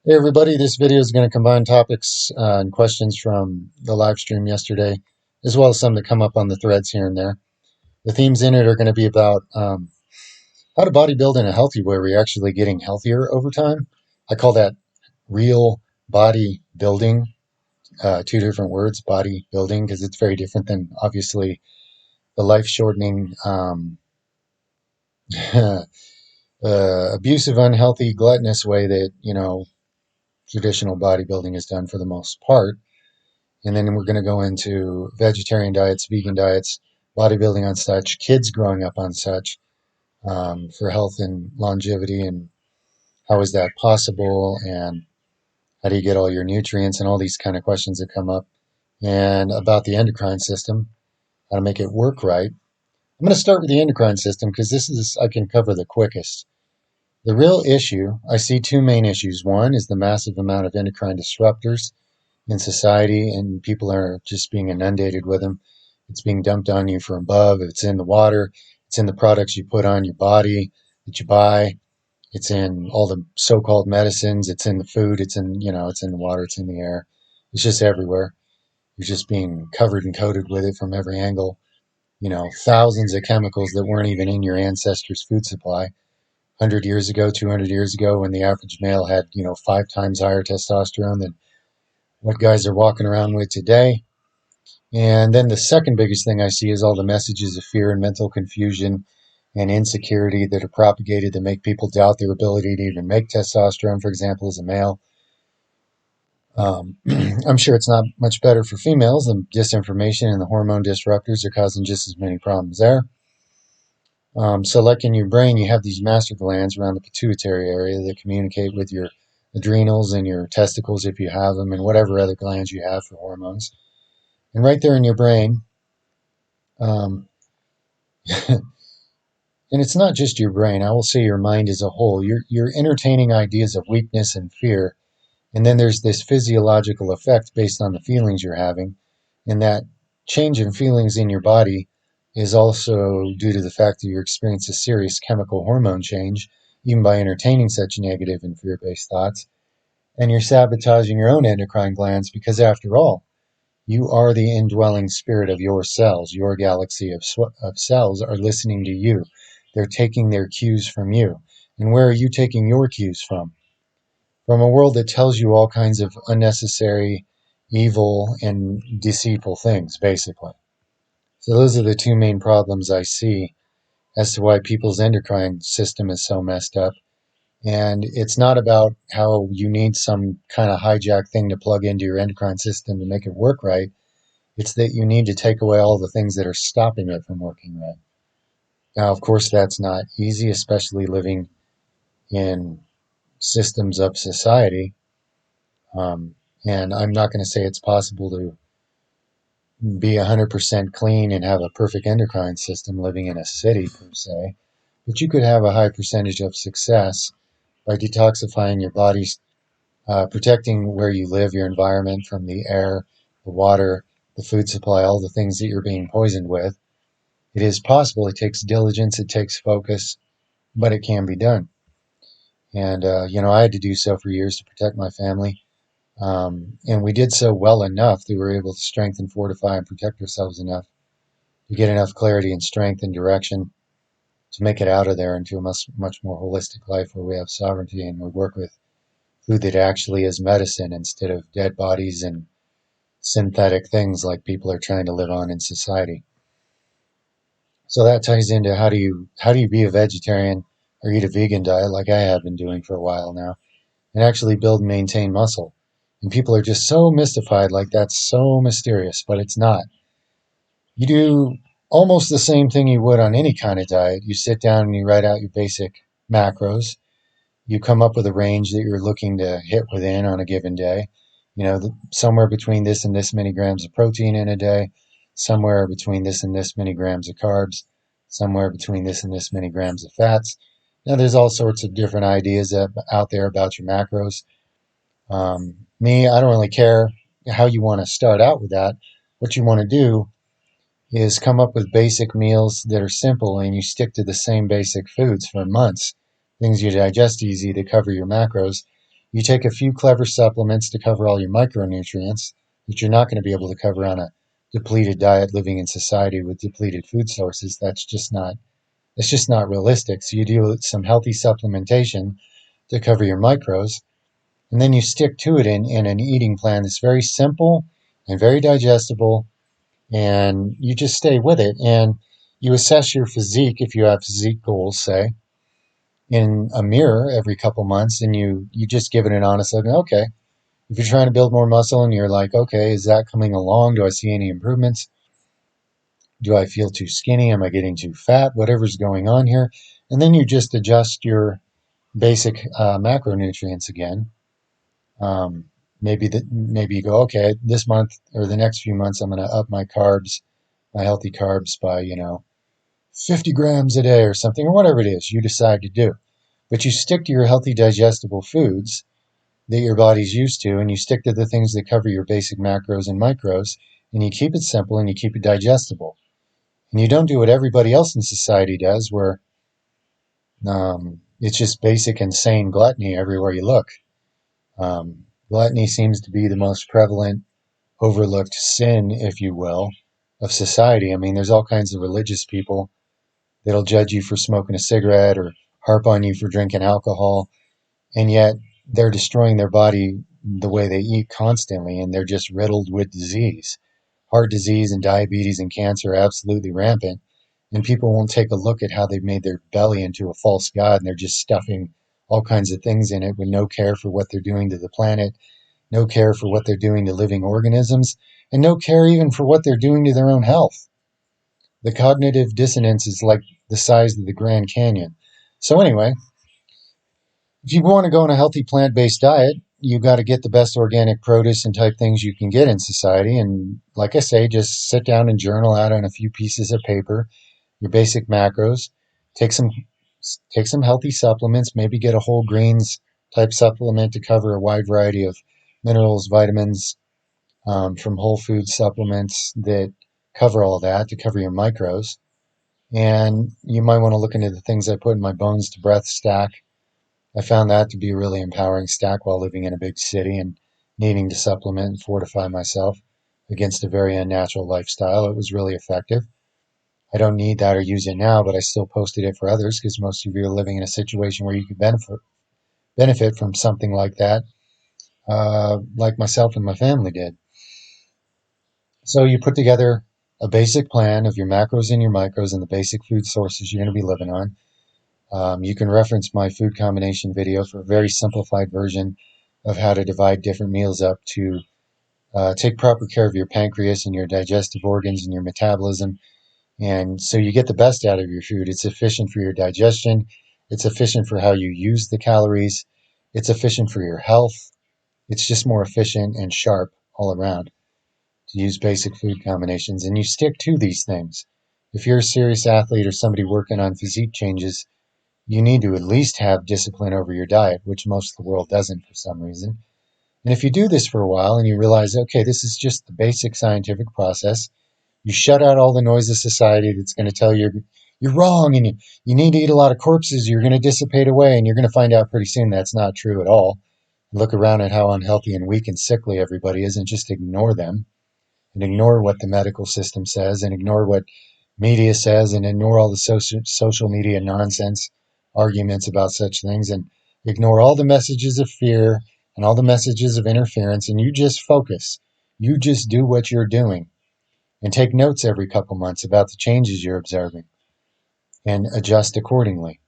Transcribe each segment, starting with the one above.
Hey everybody, this video is going to combine topics and questions from the live stream yesterday, as well as some that come up on the threads here and there. The themes in it are going to be about how to bodybuild in a healthy way where you're actually getting healthier over time. I call that real body building, two different words, body building, because it's very different than obviously the life-shortening, abusive, unhealthy, gluttonous way that, traditional bodybuilding is done for the most part. And then we're going to go into vegetarian diets, vegan diets, bodybuilding on such, kids growing up on such, for health and longevity, and how is that possible, and how do you get all your nutrients, and all these kind of questions that come up, and about the endocrine system, how to make it work right. I'm going to start with the endocrine system because this is, I can cover the quickest. The real issue, I see two main issues. One is the massive amount of endocrine disruptors in society, and people are just being inundated with them. It's being dumped on you from above. It's in the water. It's in the products you put on your body that you buy. It's in all the so-called medicines. It's in the food. It's in, it's in the water. It's in the air. It's just everywhere. You're just being covered and coated with it from every angle. Thousands of chemicals that weren't even in your ancestors' food supply. 100 years ago, 200 years ago, when the average male had, 5 times higher testosterone than what guys are walking around with today. And then the second biggest thing I see is all the messages of fear and mental confusion and insecurity that are propagated that make people doubt their ability to even make testosterone, for example, as a male. I'm sure it's not much better for females. The disinformation and the hormone disruptors are causing just as many problems there. So like in your brain, you have these master glands around the pituitary area that communicate with your adrenals and your testicles if you have them, and whatever other glands you have for hormones. And right there in your brain, um, and it's not just your brain, I will say your mind as a whole. You're entertaining ideas of weakness and fear, and then there's this physiological effect based on the feelings you're having, and that change in feelings in your body is also due to the fact that you're experiencing a serious chemical hormone change, even by entertaining such negative and fear-based thoughts, and you're sabotaging your own endocrine glands because, after all, you are the indwelling spirit of your cells. Your galaxy of cells are listening to you. They're taking their cues from you. And where are you taking your cues from? From a world that tells you all kinds of unnecessary, evil, and deceitful things, basically. So those are the two main problems I see as to why people's endocrine system is so messed up. And it's not about how you need some kind of hijack thing to plug into your endocrine system to make it work right. It's that you need to take away all the things that are stopping it from working right. Now, of course, that's not easy, especially living in systems of society. Um, and I'm not going to say it's possible to be 100% clean and have a perfect endocrine system living in a city, per se. But you could have a high percentage of success by detoxifying your body, protecting where you live, your environment from the air, the water, the food supply, all the things that you're being poisoned with. It is possible. It takes diligence, it takes focus, but it can be done. And, I had to do so for years to protect my family. And we did so well enough that we were able to strengthen, fortify, and protect ourselves enough to get enough clarity and strength and direction to make it out of there into a much more holistic life where we have sovereignty and we work with food that actually is medicine instead of dead bodies and synthetic things like people are trying to live on in society. So that ties into how do you be a vegetarian or eat a vegan diet like I have been doing for a while now and actually build and maintain muscle. And people are just so mystified, like that's so mysterious, but it's not. You do almost the same thing you would on any kind of diet. You sit down and you write out your basic macros. You come up with a range that you're looking to hit within on a given day. Somewhere between this and this many grams of protein in a day, somewhere between this and this many grams of carbs, somewhere between this and this many grams of fats. Now, there's all sorts of different ideas out there about your macros. Me, I don't really care how you want to start out with that. What you want to do is come up with basic meals that are simple and you stick to the same basic foods for months, things you digest easy to cover your macros. You take a few clever supplements to cover all your micronutrients that you're not going to be able to cover on a depleted diet living in society with depleted food sources. That's just not realistic. So you do some healthy supplementation to cover your macros, and then you stick to it in an eating plan that's very simple and very digestible, and you just stay with it. And you assess your physique if you have physique goals, say, in a mirror every couple months, and you just give it an honest look. Okay, if you're trying to build more muscle and you're like, okay, is that coming along? Do I see any improvements? Do I feel too skinny? Am I getting too fat? Whatever's going on here. And then you just adjust your basic macronutrients again. Maybe you go, okay, this month or the next few months, I'm going to up my carbs, my healthy carbs by, 50 grams a day or something, or whatever it is you decide to do. But you stick to your healthy digestible foods that your body's used to, and you stick to the things that cover your basic macros and micros, and you keep it simple and you keep it digestible. And you don't do what everybody else in society does, where it's just basic insane gluttony everywhere you look. Gluttony seems to be the most prevalent, overlooked sin, if you will, of society. I mean, there's all kinds of religious people that'll judge you for smoking a cigarette or harp on you for drinking alcohol, and yet they're destroying their body the way they eat constantly, and they're just riddled with disease. Heart disease and diabetes and cancer are absolutely rampant, and people won't take a look at how they've made their belly into a false god, and they're just stuffing all kinds of things in it with no care for what they're doing to the planet, no care for what they're doing to living organisms, and no care even for what they're doing to their own health. The cognitive dissonance is like the size of the Grand Canyon. So anyway, if you want to go on a healthy plant-based diet, you got to get the best organic produce and type things you can get in society. And like I say, just sit down and journal out on a few pieces of paper your basic macros. Take some take some healthy supplements. Maybe get a whole greens type supplement to cover a wide variety of minerals, vitamins, from whole food supplements that cover all that to cover your micros. And you might want to look into the things I put in my Bones to Breath stack. I found that to be a really empowering stack while living in a big city and needing to supplement and fortify myself against a very unnatural lifestyle. It was really effective. I don't need that or use it now, but I still posted it for others because most of you are living in a situation where you could benefit from something like that, like myself and my family did. So you put together a basic plan of your macros and your micros and the basic food sources you're going to be living on. You can reference my food combination video for a very simplified version of how to divide different meals up to take proper care of your pancreas and your digestive organs and your metabolism. And so you get the best out of your food. It's efficient for your digestion. It's efficient for how you use the calories. It's efficient for your health. It's just more efficient and sharp all around to use basic food combinations. And you stick to these things. If you're a serious athlete or somebody working on physique changes, you need to at least have discipline over your diet, which most of the world doesn't for some reason. And if you do this for a while and you realize, okay, this is just the basic scientific process, you shut out all the noise of society that's going to tell you you're wrong and you need to eat a lot of corpses, you're going to dissipate away, and you're going to find out pretty soon that's not true at all. Look around at how unhealthy and weak and sickly everybody is and just ignore them and ignore what the medical system says and ignore what media says and ignore all the social media nonsense arguments about such things and ignore all the messages of fear and all the messages of interference, and you just focus. You just do what you're doing and take notes every couple months about the changes you're observing and adjust accordingly.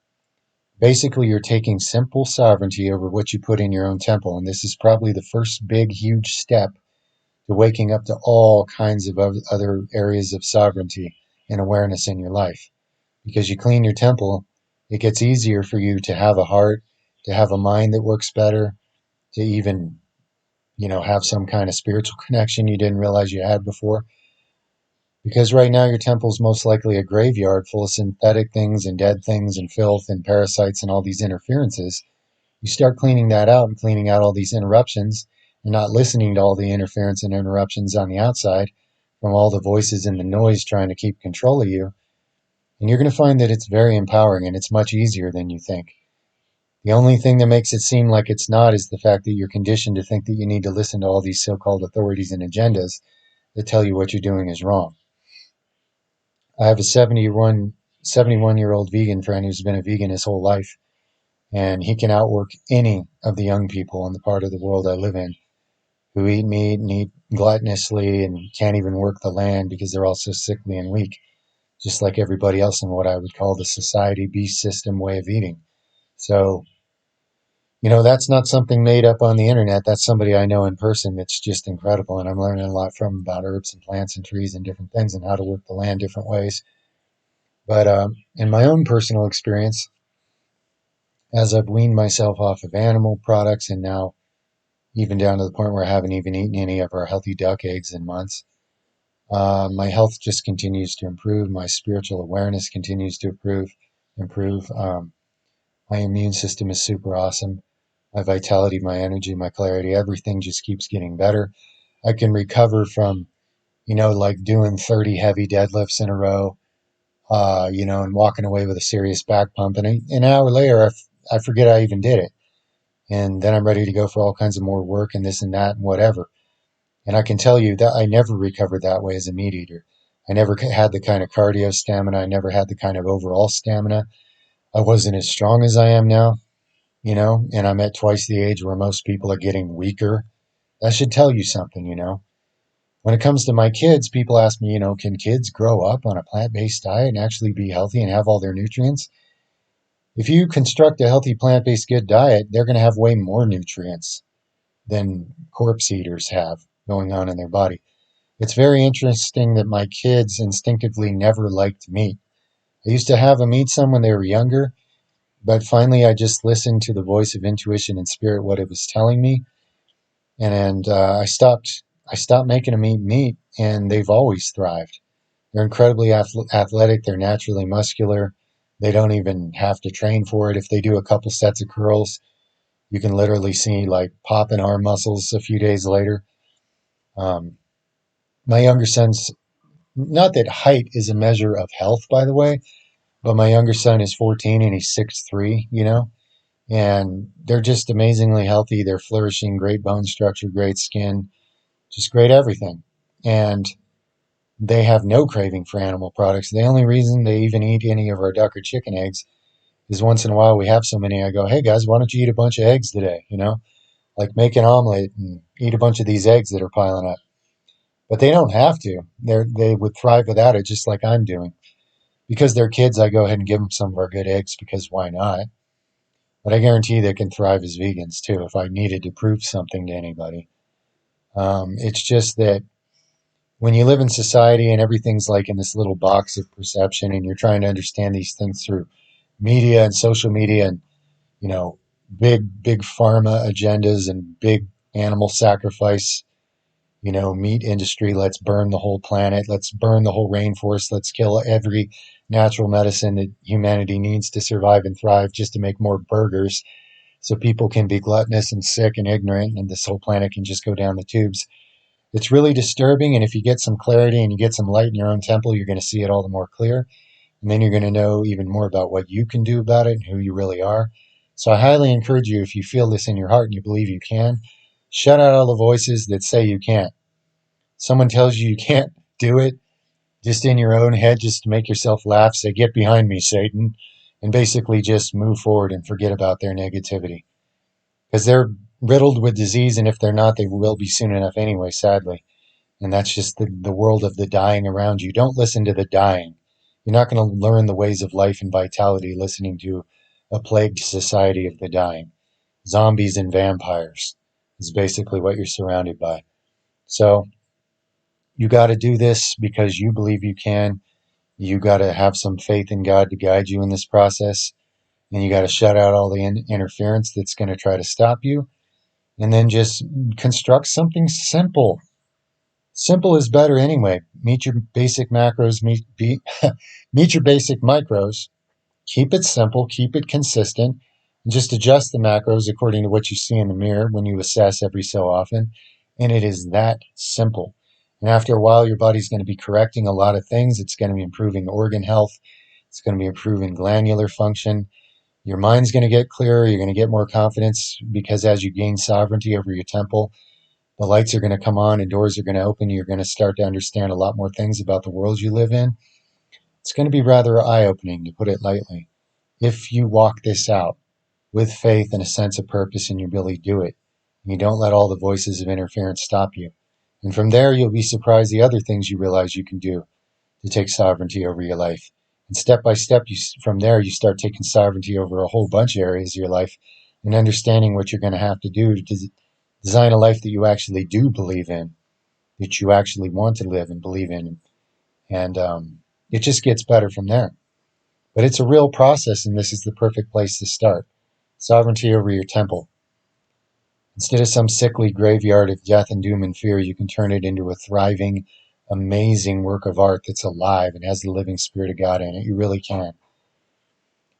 Basically, you're taking simple sovereignty over what you put in your own temple, and this is probably the first big, huge step to waking up to all kinds of other areas of sovereignty and awareness in your life. Because you clean your temple, it gets easier for you to have a heart, to have a mind that works better, to even, have some kind of spiritual connection you didn't realize you had before. Because right now your temple's most likely a graveyard full of synthetic things and dead things and filth and parasites and all these interferences. You start cleaning that out and cleaning out all these interruptions and not listening to all the interference and interruptions on the outside from all the voices and the noise trying to keep control of you. And you're going to find that it's very empowering and it's much easier than you think. The only thing that makes it seem like it's not is the fact that you're conditioned to think that you need to listen to all these so-called authorities and agendas that tell you what you're doing is wrong. I have a 71-year-old vegan friend who's been a vegan his whole life, and he can outwork any of the young people in the part of the world I live in who eat meat and eat gluttonously and can't even work the land because they're all so sickly and weak, just like everybody else in what I would call the society beast system way of eating. So, that's not something made up on the internet. That's somebody I know in person that's just incredible. And I'm learning a lot from about herbs and plants and trees and different things and how to work the land different ways. But in my own personal experience, as I've weaned myself off of animal products and now even down to the point where I haven't even eaten any of our healthy duck eggs in months, my health just continues to improve. My spiritual awareness continues to improve. My immune system is super awesome. My vitality, my energy, my clarity, everything just keeps getting better. I can recover from, like doing 30 heavy deadlifts in a row, and walking away with a serious back pump. And an hour later, I forget I even did it. And then I'm ready to go for all kinds of more work and this and that and whatever. And I can tell you that I never recovered that way as a meat eater. I never had the kind of cardio stamina. I never had the kind of overall stamina. I wasn't as strong as I am now, and I'm at twice the age where most people are getting weaker. That should tell you something. When it comes to my kids, people ask me, can kids grow up on a plant-based diet and actually be healthy and have all their nutrients? If you construct a healthy plant-based good diet, they're going to have way more nutrients than corpse eaters have going on in their body. It's very interesting that my kids instinctively never liked meat. I used to have them eat some when they were younger, but finally I just listened to the voice of intuition and spirit, what it was telling me, and I stopped making them eat meat, and they've always thrived. They're incredibly athletic. They're naturally muscular. They don't even have to train for it. If they do a couple sets of curls, you can literally see like pop in arm muscles a few days later. Um, my younger son's, not that height is a measure of health, by the way, but my younger son is 14 and he's 6'3", and they're just amazingly healthy. They're flourishing, great bone structure, great skin, just great everything. And they have no craving for animal products. The only reason they even eat any of our duck or chicken eggs is once in a while we have so many, I go, hey guys, why don't you eat a bunch of eggs today? Like make an omelet and eat a bunch of these eggs that are piling up. But they don't have to. They would thrive without it, just like I'm doing. Because they're kids, I go ahead and give them some of our good eggs because why not? But I guarantee they can thrive as vegans too if I needed to prove something to anybody. It's just that when you live in society and everything's like in this little box of perception and you're trying to understand these things through media and social media and, you know, big pharma agendas and big animal sacrifice, meat industry, let's burn the whole planet, let's burn the whole rainforest, let's kill every natural medicine that humanity needs to survive and thrive just to make more burgers so people can be gluttonous and sick and ignorant and this whole planet can just go down the tubes. It's really disturbing, and if you get some clarity and you get some light in your own temple, you're going to see it all the more clear. And then you're going to know even more about what you can do about it and who you really are. So I highly encourage you, if you feel this in your heart and you believe you can, shut out all the voices that say you can't. Someone tells you you can't do it, just in your own head, just to make yourself laugh, say, get behind me, Satan, and basically just move forward and forget about their negativity. Because they're riddled with disease, and if they're not, they will be soon enough anyway, sadly. And that's just the world of the dying around you. Don't listen to the dying. You're not going to learn the ways of life and vitality listening to a plagued society of the dying. Zombies and vampires is basically what you're surrounded by. So you got to do this because you believe you can. You got to have some faith in God to guide you in this process. And you got to shut out all the interference that's going to try to stop you. And then just construct something simple. Simple is better anyway. Meet your basic macros, meet your basic micros. Keep it simple, keep it consistent, and just adjust the macros according to what you see in the mirror when you assess every so often. And it is that simple. And after a while, your body's going to be correcting a lot of things. It's going to be improving organ health. It's going to be improving glandular function. Your mind's going to get clearer. You're going to get more confidence because as you gain sovereignty over your temple, the lights are going to come on and doors are going to open. You're going to start to understand a lot more things about the world you live in. It's going to be rather eye-opening, to put it lightly, if you walk this out with faith and a sense of purpose and you really do it. And you don't let all the voices of interference stop you. And from there, you'll be surprised the other things you realize you can do to take sovereignty over your life. And step by step, from there, you start taking sovereignty over a whole bunch of areas of your life and understanding what you're going to have to do to design a life that you actually do believe in, that you actually want to live and believe in. And it just gets better from there. But it's a real process, and this is the perfect place to start. Sovereignty over your temple. Instead of some sickly graveyard of death and doom and fear, you can turn it into a thriving, amazing work of art that's alive and has the living spirit of God in it. You really can.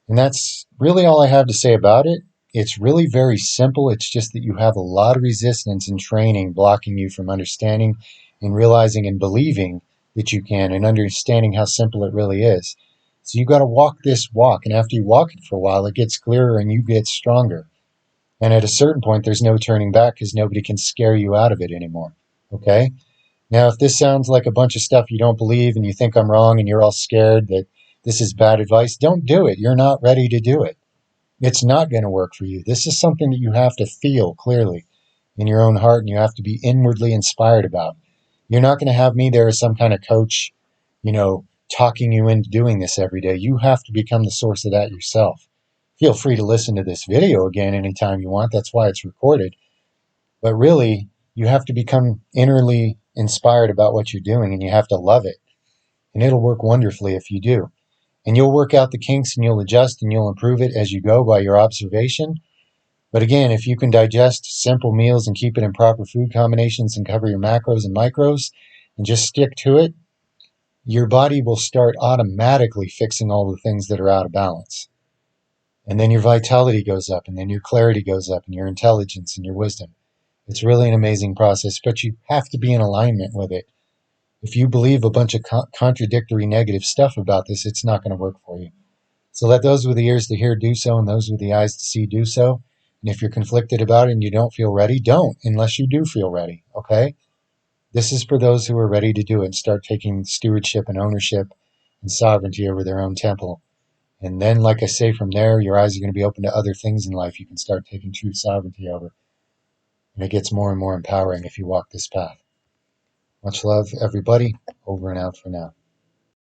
And that's really all I have to say about it. It's really very simple. It's just that you have a lot of resistance and training blocking you from understanding and realizing and believing that you can and understanding how simple it really is. So you got to walk this walk. And after you walk it for a while, it gets clearer and you get stronger. And at a certain point, there's no turning back because nobody can scare you out of it anymore. Okay? Now, if this sounds like a bunch of stuff you don't believe and you think I'm wrong and you're all scared that this is bad advice, don't do it. You're not ready to do it. It's not going to work for you. This is something that you have to feel clearly in your own heart and you have to be inwardly inspired about. You're not going to have me there as some kind of coach, talking you into doing this every day. You have to become the source of that yourself. Feel free to listen to this video again anytime you want. That's why it's recorded. But really, you have to become innerly inspired about what you're doing and you have to love it. And it'll work wonderfully if you do. And you'll work out the kinks and you'll adjust and you'll improve it as you go by your observation. But again, if you can digest simple meals and keep it in proper food combinations and cover your macros and micros and just stick to it, your body will start automatically fixing all the things that are out of balance. And then your vitality goes up, and then your clarity goes up, and your intelligence and your wisdom. It's really an amazing process, but you have to be in alignment with it. If you believe a bunch of contradictory negative stuff about this, it's not going to work for you. So let those with the ears to hear do so, and those with the eyes to see do so. And if you're conflicted about it and you don't feel ready, don't, unless you do feel ready, okay? This is for those who are ready to do it and start taking stewardship and ownership and sovereignty over their own temple. And then, like I say, from there, your eyes are going to be open to other things in life you can start taking true sovereignty over. And it gets more and more empowering if you walk this path. Much love, everybody. Over and out for now.